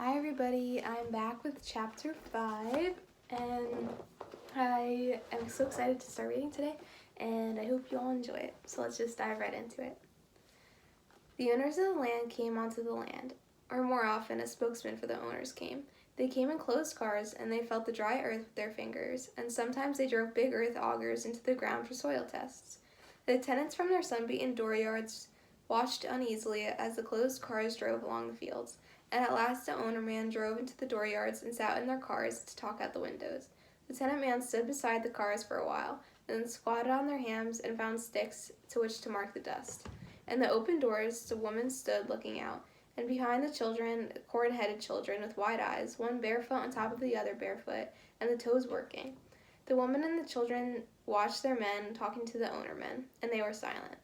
Hi everybody, I'm back with chapter 5 and I am so excited to start reading today and I hope you all enjoy it. So let's just dive right into it. The owners of the land came onto the land, or more often a spokesman for the owners came. They came in closed cars and they felt the dry earth with their fingers, and sometimes they drove big earth augers into the ground for soil tests. The tenants from their sun-beaten dooryards watched uneasily as the closed cars drove along the fields, and at last the owner man drove into the dooryards and sat in their cars to talk out the windows. The tenant man stood beside the cars for a while, then squatted on their hams and found sticks to which to mark the dust. In the open doors the woman stood looking out, and behind the children, corn-headed children with wide eyes, one barefoot on top of the other barefoot, and the toes working. The woman and the children watched their men talking to the owner men, and they were silent.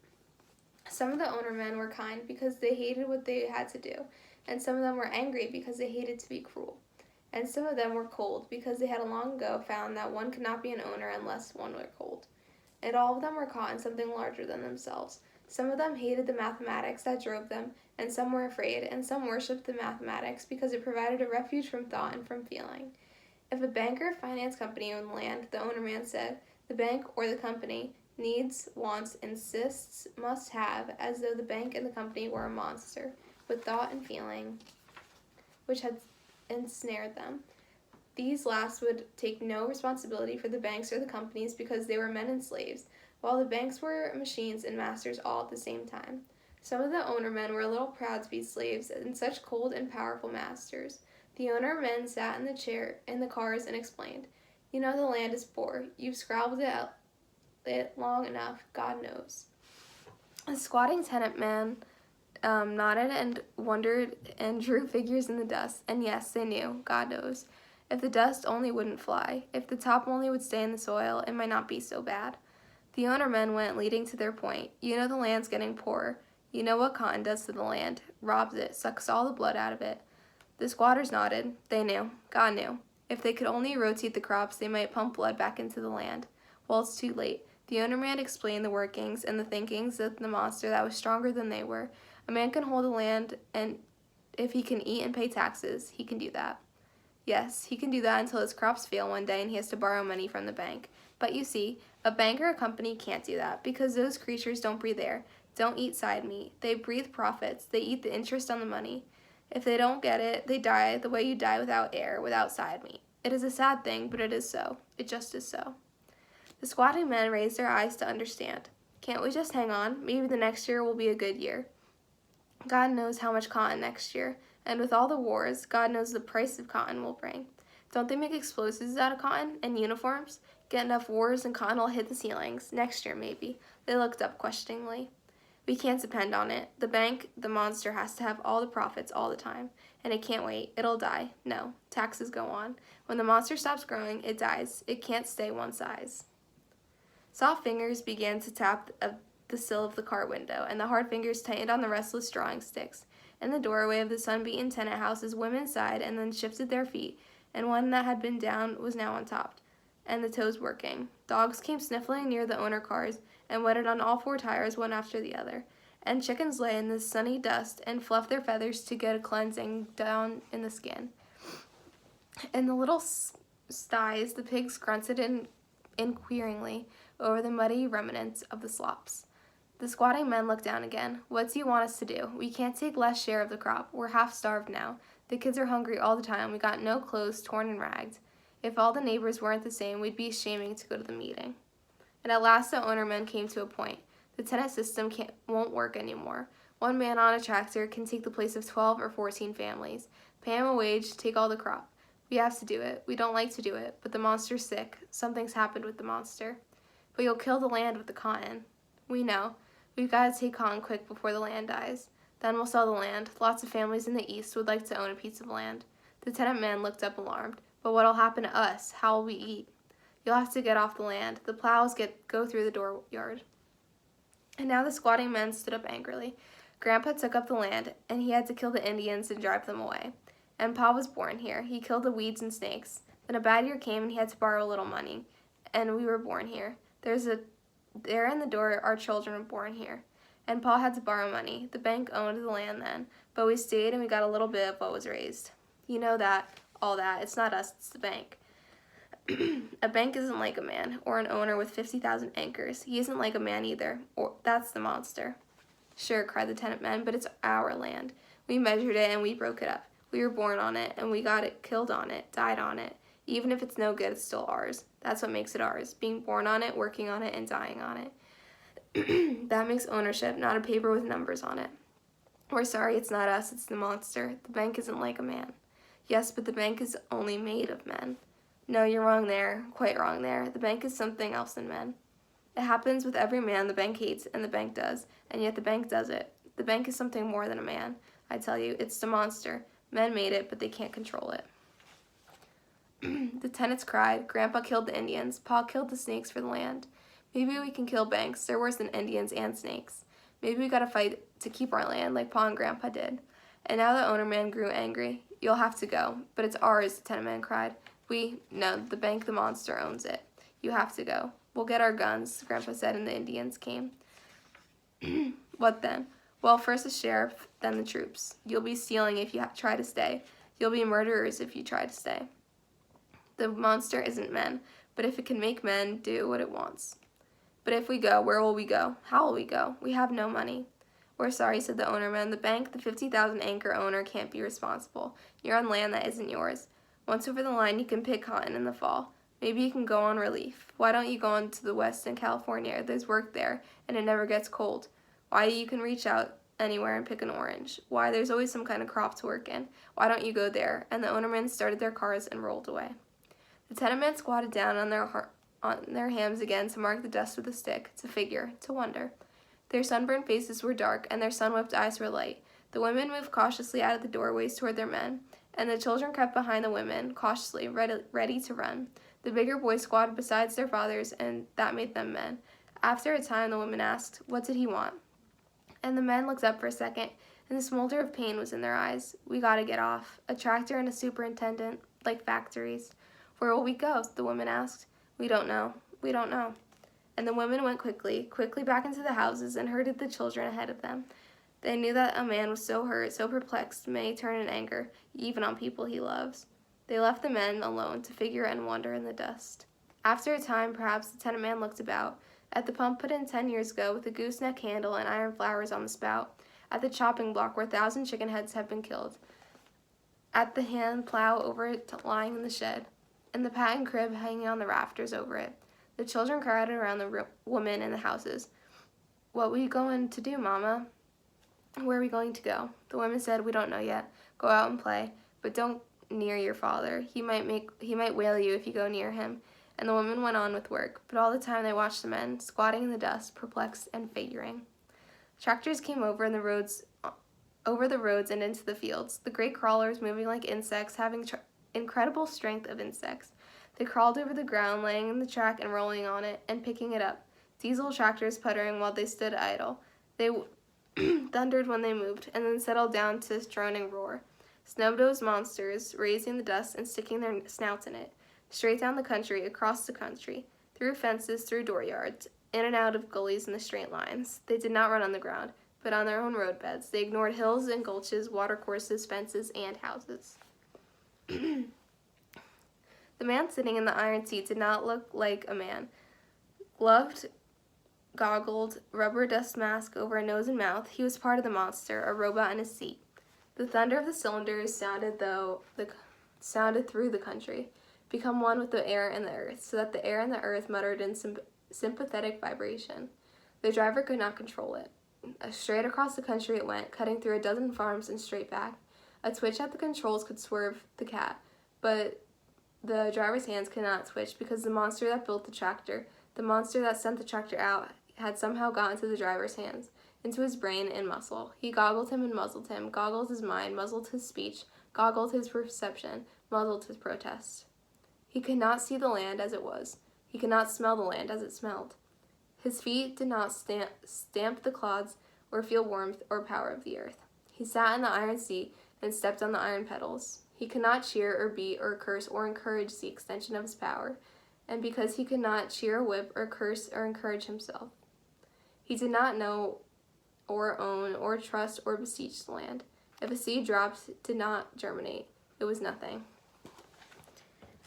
Some of the owner men were kind because they hated what they had to do, and some of them were angry because they hated to be cruel. And some of them were cold because they had long ago found that one could not be an owner unless one were cold. And all of them were caught in something larger than themselves. Some of them hated the mathematics that drove them, and some were afraid, and some worshipped the mathematics because it provided a refuge from thought and from feeling. If a bank or finance company owned land, the owner man said, the bank or the company needs, wants, insists, must have, as though the bank and the company were a monster, with thought and feeling, which had ensnared them. These last would take no responsibility for the banks or the companies because they were men and slaves, while the banks were machines and masters all at the same time. Some of the owner men were a little proud to be slaves and such cold and powerful masters. The owner men sat in the chair in the cars and explained, "You know the land is poor. You've scrabbled it long enough, God knows." The squatting tenant man nodded and wondered and drew figures in the dust, and yes, they knew, God knows. If the dust only wouldn't fly, if the top only would stay in the soil, it might not be so bad. The owner men went leading to their point. You know the land's getting poorer. You know what cotton does to the land. Robs it, sucks all the blood out of it. The squatters nodded. They knew. God knew. If they could only rotate the crops, they might pump blood back into the land. Well, it's too late. The owner man explained the workings and the thinkings of the monster that was stronger than they were. A man can hold a land, and if he can eat and pay taxes, he can do that. Yes, he can do that until his crops fail one day and he has to borrow money from the bank. But you see, a bank or a company can't do that because those creatures don't breathe air, don't eat side meat. They breathe profits. They eat the interest on the money. If they don't get it, they die the way you die without air, without side meat. It is a sad thing, but it is so. It just is so. The squatting men raised their eyes to understand. Can't we just hang on? Maybe the next year will be a good year. God knows how much cotton next year, and with all the wars, God knows the price of cotton will bring. Don't they make explosives out of cotton and uniforms? Get enough wars and cotton will hit the ceilings. Next year, maybe. They looked up questioningly. We can't depend on it. The bank, the monster, has to have all the profits all the time, and it can't wait. It'll die. No, taxes go on. When the monster stops growing, it dies. It can't stay one size. Soft fingers began to tap the sill of the car window, and the hard fingers tightened on the restless drawing sticks. In the doorway of the sun-beaten tenant houses, women sighed and then shifted their feet, and one that had been down was now on top, and the toes working. Dogs came sniffling near the owner cars and wetted on all four tires one after the other, and chickens lay in the sunny dust and fluffed their feathers to get a cleansing down in the skin. In the little sties, the pigs grunted inquiringly over the muddy remnants of the slops. The squatting men looked down again. What do you want us to do? We can't take less share of the crop. We're half starved now. The kids are hungry all the time. We got no clothes, torn and ragged. If all the neighbors weren't the same, we'd be shaming to go to the meeting. And at last the owner men came to a point. The tenant system won't work anymore. One man on a tractor can take the place of 12 or 14 families. Pay him a wage, take all the crop. We have to do it. We don't like to do it, but the monster's sick. Something's happened with the monster. But you'll kill the land with the cotton. We know. We've got to take cotton quick before the land dies. Then we'll sell the land. Lots of families in the east would like to own a piece of land. The tenant man looked up alarmed. But what'll happen to us? How will we eat? You'll have to get off the land. The plows go through the dooryard. And now the squatting men stood up angrily. Grandpa took up the land, and he had to kill the Indians and drive them away. And Pa was born here. He killed the weeds and snakes. Then a bad year came, and he had to borrow a little money. And we were born here. There in the door, our children were born here. And Pa had to borrow money. The bank owned the land then, but we stayed and we got a little bit of what was raised. You know that, all that. It's not us, it's the bank. A bank isn't like a man, or an owner with 50,000 acres. He isn't like a man either, or that's the monster. Sure, cried the tenant men, but it's our land. We measured it and we broke it up. We were born on it, and we got it, killed on it, died on it. Even if it's no good, it's still ours. That's what makes it ours, being born on it, working on it, and dying on it. That makes ownership, not a paper with numbers on it. We're sorry, it's not us, it's the monster. The bank isn't like a man. Yes, but the bank is only made of men. No, you're wrong there, quite wrong there. The bank is something else than men. It happens with every man the bank hates, and the bank does, and yet the bank does it. The bank is something more than a man. I tell you, it's the monster. Men made it, but they can't control it. The tenants cried. Grandpa killed the Indians. Pa killed the snakes for the land. Maybe we can kill banks. They're worse than Indians and snakes. Maybe we gotta fight to keep our land like Pa and Grandpa did. And now the owner man grew angry. You'll have to go. But it's ours, the tenant man cried. No, the bank, the monster, owns it. You have to go. We'll get our guns, Grandpa said, and the Indians came. What then? Well, first the sheriff, then the troops. You'll be stealing if you try to stay. You'll be murderers if you try to stay. The monster isn't men, but if it can make men do what it wants. But if we go, where will we go? How will we go? We have no money. We're sorry, said the owner man. The bank, the 50,000 acre owner, can't be responsible. You're on land that isn't yours. Once over the line, you can pick cotton in the fall. Maybe you can go on relief. Why don't you go on to the west in California? There's work there, and it never gets cold. Why, you can reach out anywhere and pick an orange. Why, there's always some kind of crop to work in. Why don't you go there? And the ownermen started their cars and rolled away. The tenant men squatted down on their hams again to mark the dust with a stick, to figure, to wonder. Their sunburned faces were dark, and their sun-whipped eyes were light. The women moved cautiously out of the doorways toward their men, and the children crept behind the women, cautiously, ready to run. The bigger boys squatted beside their fathers, and that made them men. After a time, the women asked, what did he want? And the men looked up for a second, and the smolder of pain was in their eyes. We gotta get off. A tractor and a superintendent, like factories. Where will we go? The women asked. We don't know. We don't know. And the women went quickly back into the houses and herded the children ahead of them. They knew that a man was so hurt, so perplexed, may turn in anger, even on people he loves. They left the men alone to figure and wonder in the dust. After a time, perhaps the tenant man looked about. At the pump put in 10 years ago with a gooseneck handle and iron flowers on the spout. At the chopping block where 1,000 chicken heads have been killed. At the hand plow over it lying in the shed. And the patent crib hanging on the rafters over it. The children crowded around the woman in the houses. What are we going to do, Mama? Where are we going to go? The women said, we don't know yet. Go out and play, but don't near your father. He might whale you if you go near him. And the women went on with work, but all the time they watched the men, squatting in the dust, perplexed and figuring. Tractors came over the roads and into the fields. The great crawlers moving like insects, having incredible strength of insects. They crawled over the ground, laying in the track and rolling on it, and picking it up. Diesel tractors puttering while they stood idle. They thundered when they moved, and then settled down to droning roar. Snow-nosed monsters, raising the dust and sticking their snouts in it. Straight down the country, across the country, through fences, through dooryards, in and out of gullies in the straight lines. They did not run on the ground, but on their own roadbeds. They ignored hills and gulches, watercourses, fences, and houses. The man sitting in the iron seat did not look like a man. Gloved, goggled, rubber dust mask over a nose and mouth, he was part of the monster, a robot in his seat. The thunder of the cylinders sounded through the country, become one with the air and the earth, so that the air and the earth muttered in sympathetic vibration. The driver could not control it. Straight across the country it went, cutting through a dozen farms and straight back. A twitch at the controls could swerve the cat, but the driver's hands could not twitch because the monster that built the tractor, the monster that sent the tractor out, had somehow gotten to the driver's hands, into his brain and muscle. He goggled him and muzzled him, goggled his mind, muzzled his speech, goggled his perception, muzzled his protest. He could not see the land as it was. He could not smell the land as it smelled. His feet did not stamp the clods or feel warmth or power of the earth. He sat in the iron seat and stepped on the iron pedals. He could not cheer or beat or curse or encourage the extension of his power, and because he could not cheer or whip or curse or encourage himself. He did not know or own or trust or beseech the land. If a seed dropped, it did not germinate. It was nothing.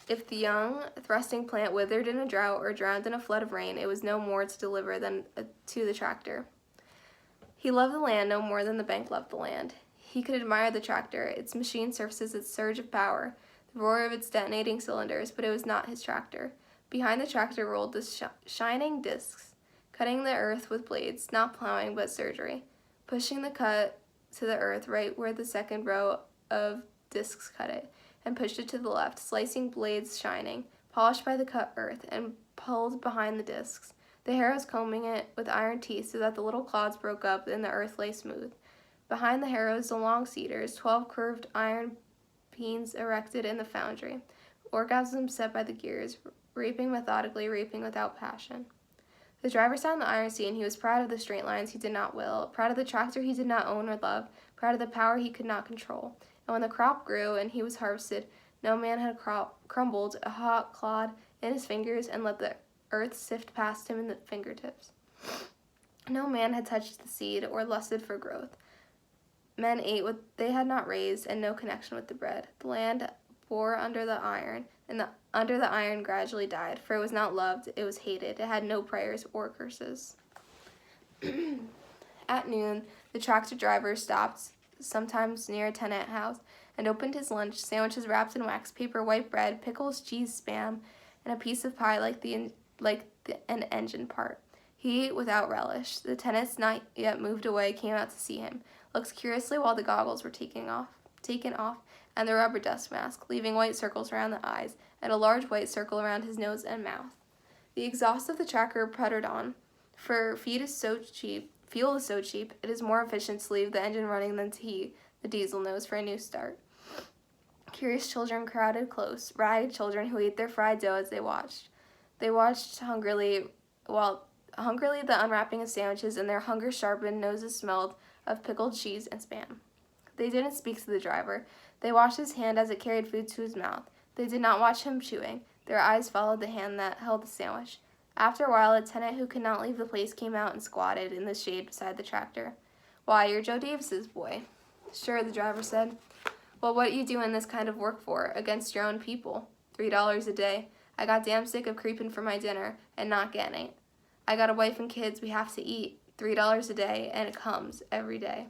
If the young, thrusting plant withered in a drought or drowned in a flood of rain, it was no more to deliver than to the tractor. He loved the land no more than the bank loved the land. He could admire the tractor, its machine surfaces, its surge of power, the roar of its detonating cylinders, but it was not his tractor. Behind the tractor rolled the shining discs, cutting the earth with blades, not plowing but surgery, pushing the cut to the earth right where the second row of discs cut it, and pushed it to the left, slicing blades shining, polished by the cut earth, and pulled behind the discs, the harrows combing it with iron teeth so that the little clods broke up and the earth lay smooth. Behind the harrows, the long cedars, 12 curved iron beams erected in the foundry, orgasms set by the gears, reaping methodically, reaping without passion. The driver sat on the iron seat, and he was proud of the straight lines he did not will, proud of the tractor he did not own or love, proud of the power he could not control. And when the crop grew and he was harvested, no man had crumbled a hot clod in his fingers and let the earth sift past him in the fingertips. No man had touched the seed or lusted for growth. Men ate what they had not raised, and no connection with the bread. The land bore under the iron, and under the iron gradually died, for it was not loved, it was hated. It had no prayers or curses. At noon, the tractor driver stopped, sometimes near a tenant house, and opened his lunch, sandwiches wrapped in wax paper, white bread, pickles, cheese, spam, and a piece of pie like an engine part. He ate without relish. The tenants, not yet moved away, came out to see him, looked curiously while the goggles were taken off, and the rubber dust mask, leaving white circles around the eyes, and a large white circle around his nose and mouth. The exhaust of the tractor puttered on, for fuel is so cheap, it is more efficient to leave the engine running than to heat the diesel nose for a new start. Curious children crowded close, ragged children who ate their fried dough as they watched. They watched hungrily the unwrapping of sandwiches, and their hunger-sharpened noses smelled of pickled cheese and spam. They didn't speak to the driver. They watched his hand as it carried food to his mouth. They did not watch him chewing. Their eyes followed the hand that held the sandwich. After a while, a tenant who could not leave the place came out and squatted in the shade beside the tractor. "Why, you're Joe Davis's boy." "Sure," the driver said. "Well, what you doing this kind of work for, against your own people? $3 a day. I got damn sick of creeping for my dinner and not getting it. I got a wife and kids we have to eat. $3 a day, and it comes every day."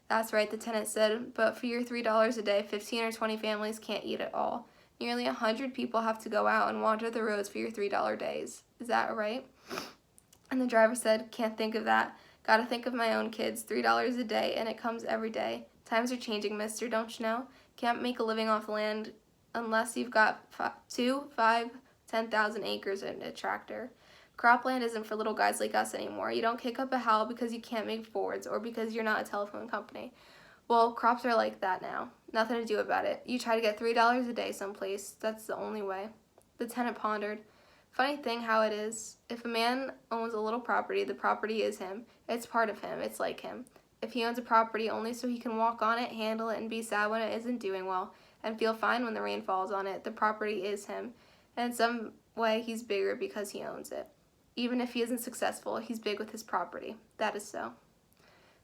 "That's right," the tenant said, "but for your $3 a day, 15 or 20 families can't eat at all. Nearly 100 people have to go out and wander the roads for your $3 days. Is that right?" And the driver said, "Can't think of that. Gotta think of my own kids. $3 a day, and it comes every day. Times are changing, mister, don't you know? Can't make a living off the land unless you've got 10,000 acres in a tractor. Cropland isn't for little guys like us anymore. You don't kick up a howl because you can't make boards or because you're not a telephone company. Well, crops are like that now. Nothing to do about it. You try to get $3 a day someplace. That's the only way." The tenant pondered. "Funny thing how it is. If a man owns a little property, the property is him. It's part of him. It's like him. If he owns a property only so he can walk on it, handle it, and be sad when it isn't doing well, and feel fine when the rain falls on it, the property is him. And in some way he's bigger because he owns it. Even if he isn't successful, he's big with his property. That is so."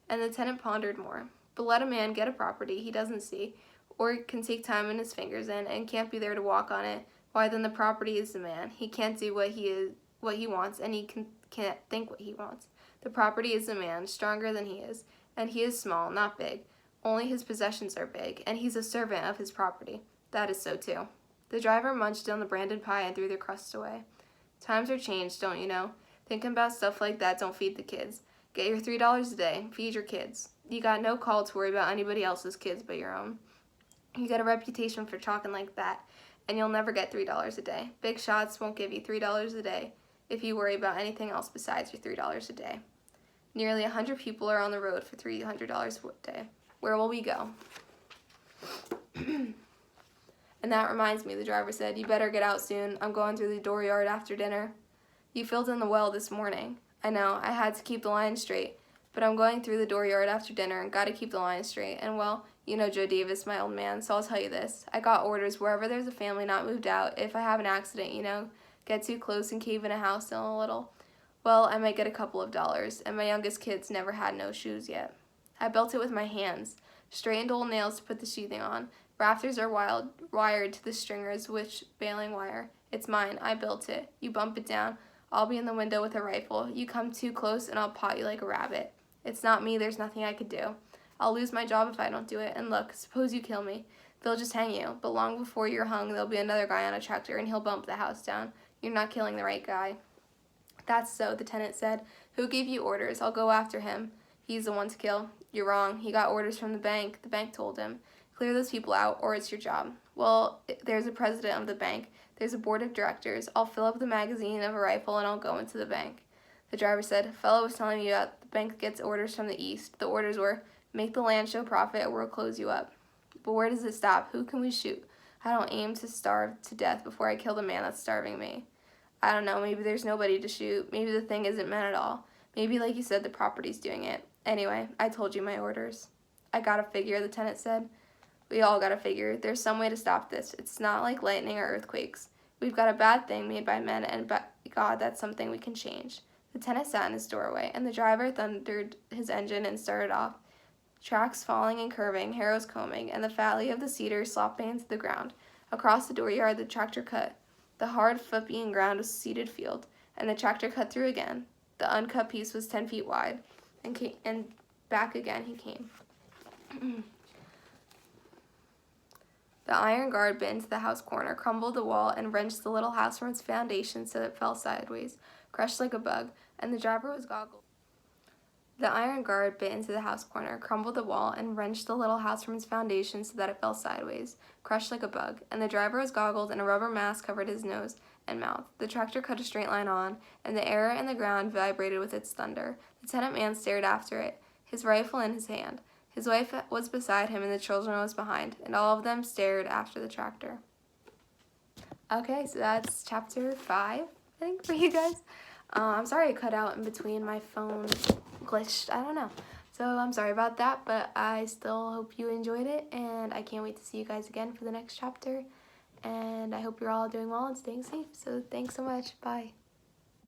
And the tenant pondered more. But let a man get a property he doesn't see, or can take time in his fingers in, and can't be there to walk on it, why then the property is the man. He can't do what he wants, and he can't think what he wants. The property is the man, stronger than he is, and he is small, not big. Only his possessions are big, and he's a servant of his property. That is so too. The driver munched on the Brandon pie and threw the crusts away. "Times are changed, don't you know? Thinking about stuff like that don't feed the kids. Get your $3 a day. Feed your kids. You got no call to worry about anybody else's kids but your own. You get a reputation for talking like that, and you'll never get $3 a day. Big shots won't give you $3 a day if you worry about anything else besides your $3 a day. Nearly 100 people are on the road for $300 a day. Where will we go?" "And that reminds me," the driver said. "You better get out soon. I'm going through the dooryard after dinner." "You filled in the well this morning." "I know. I had to keep the line straight. But I'm going through the dooryard after dinner and got to keep the line straight. And, well, you know Joe Davis, my old man, so I'll tell you this. I got orders wherever there's a family not moved out, if I have an accident, get too close and cave in a house in a little, well, I might get a couple of dollars, and my youngest kid's never had no shoes yet. I built it with my hands, straightened old nails to put the sheathing on, Rafters are wired to the stringers with baling wire. It's mine. I built it. You bump it down. I'll be in the window with a rifle. You come too close and I'll pot you like a rabbit. It's not me. There's nothing I could do. I'll lose my job if I don't do it. And look, suppose you kill me. They'll just hang you. But long before you're hung, there'll be another guy on a tractor and he'll bump the house down. You're not killing the right guy. That's so, the tenant said. Who gave you orders? I'll go after him. He's the one to kill. You're wrong. He got orders from the bank. The bank told him. Clear those people out, or it's your job. Well, there's a president of the bank. There's a board of directors. I'll fill up the magazine of a rifle and I'll go into the bank. The driver said, fellow was telling me that the bank gets orders from the east. The orders were, make the land show profit or we'll close you up. But where does it stop? Who can we shoot? I don't aim to starve to death before I kill the man that's starving me. I don't know, maybe there's nobody to shoot. Maybe the thing isn't meant at all. Maybe, like you said, the property's doing it. Anyway, I told you my orders. I got a figure, the tenant said. We all got a figure. There's some way to stop this. It's not like lightning or earthquakes. We've got a bad thing made by men, and by God, that's something we can change. The tenant sat in his doorway, and the driver thundered his engine and started off. Tracks falling and curving, harrows combing, and the valley of the cedar slopping into the ground. Across the dooryard, the tractor cut. The hard, foot-beaten ground was seeded field, and the tractor cut through again. The uncut piece was 10 feet wide, and back again he came. The iron guard bit into the house corner, crumbled the wall, and wrenched the little house from its foundation so that it fell sideways, crushed like a bug, and the driver was goggled. The iron guard bit into the house corner, crumbled the wall, and wrenched the little house from its foundation so that it fell sideways, crushed like a bug, and the driver was goggled, and a rubber mask covered his nose and mouth. The tractor cut a straight line on, and the air and the ground vibrated with its thunder. The tenant man stared after it, his rifle in his hand. His wife was beside him, and the children was behind, and all of them stared after the tractor. Okay, so that's chapter 5, I think, for you guys. I'm sorry I cut out in between. My phone glitched. I don't know. So I'm sorry about that, but I still hope you enjoyed it, and I can't wait to see you guys again for the next chapter. And I hope you're all doing well and staying safe. So thanks so much. Bye.